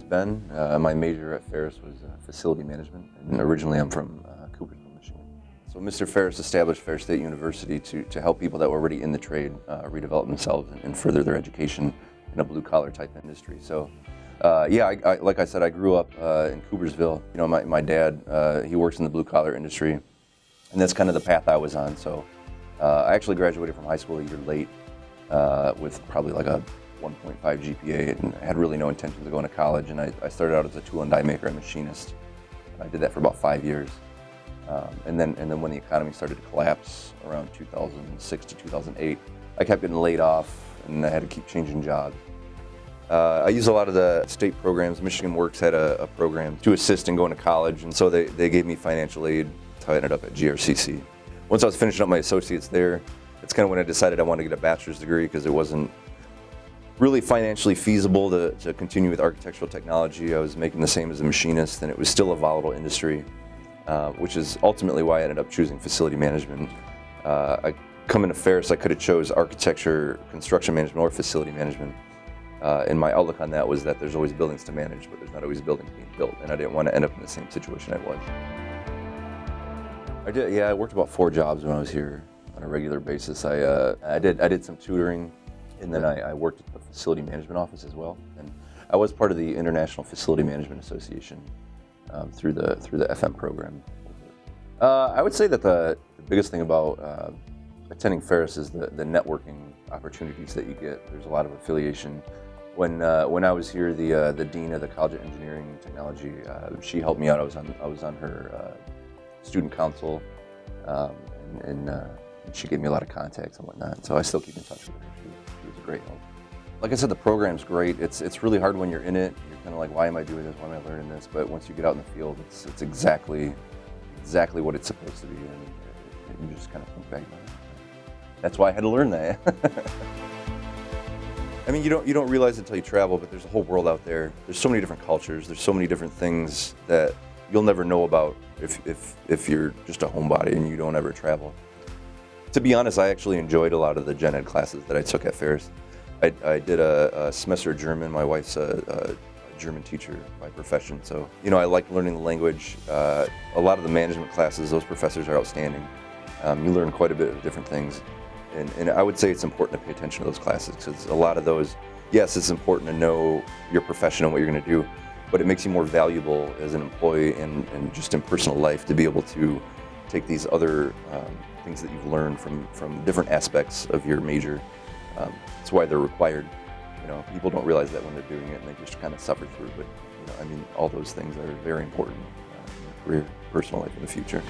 Ben. My major at Ferris was facility management, and originally I'm from Coopersville, Michigan. So Mr. Ferris established Ferris State University to help people that were already in the trade redevelop themselves and further their education in a blue-collar type industry. So I like I said, I grew up in Coopersville. You know, my dad, he works in the blue-collar industry, and that's kind of the path I was on. So I actually graduated from high school a year late with probably like a 1.5 GPA, and I had really no intentions of going to college. And I started out as a tool and die maker and machinist. I did that for about 5 years. And then when the economy started to collapse around 2006 to 2008, I kept getting laid off, and I had to keep changing jobs. I use a lot of the state programs. Michigan Works had a program to assist in going to college, and so they gave me financial aid. That's how I ended up at GRCC. Once I was finishing up my associates there, that's kind of when I decided I wanted to get a bachelor's degree, because it wasn't really financially feasible to continue with architectural technology. I was making the same as a machinist, and it was still a volatile industry, which is ultimately why I ended up choosing facility management. I come into Ferris, I could have chose architecture, construction management, or facility management. And my outlook on that was that there's always buildings to manage, but there's not always buildings being built, and I didn't want to end up in the same situation I was. I worked about 4 jobs when I was here on a regular basis. I did some tutoring, and then I worked at the facility management office as well. And I was part of the International Facility Management Association through the FM program. I would say that the biggest thing about attending Ferris is the networking opportunities that you get. There's a lot of affiliation. When I was here, the dean of the College of Engineering and Technology, she helped me out. I was on her student council, and she gave me a lot of contacts and whatnot. So I still keep in touch with her. She was a great help. Like I said, the program's great. It's really hard when you're in it. You're kind of like, why am I doing this? Why am I learning this? But once you get out in the field, it's exactly what it's supposed to be, and you just kind of think back about it. That's why I had to learn that. I mean, you don't realize it until you travel, but there's a whole world out there. There's so many different cultures. There's so many different things that you'll never know about if you're just a homebody and you don't ever travel. To be honest, I actually enjoyed a lot of the gen ed classes that I took at Ferris. I did a semester of German. My wife's a German teacher by profession, so I liked learning the language. A lot of the management classes, those professors are outstanding. You learn quite a bit of different things. And I would say it's important to pay attention to those classes, because a lot of those, yes, it's important to know your profession and what you're going to do, but it makes you more valuable as an employee and just in personal life to be able to take these other things that you've learned from different aspects of your major. That's why they're required. People don't realize that when they're doing it, and they just kind of suffer through. But all those things are very important in your career, personal life in the future.